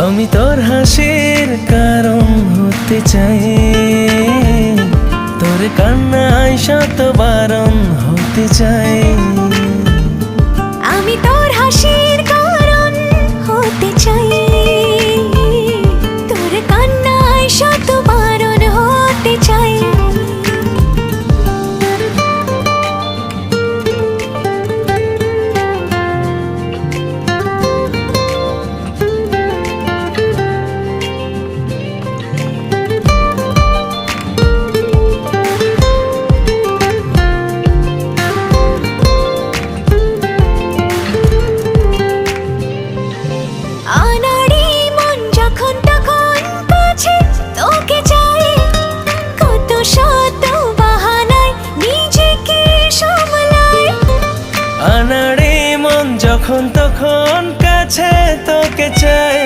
আমি তোর হাসির কারণ হতে চাই, তোর কান্নায় শত বারণ হতে চাই। আমি তোর হাসির কারণ হতে চাই, তোর কান্নায় শত বারণ হতে চাই। আনাড়ি মন যখন তখন কাছে তোকে চাই, কত শত বাহানায় নিজেকে সামলাই। আনাড়ি মন যখন তখন কাছে তোকে চাই।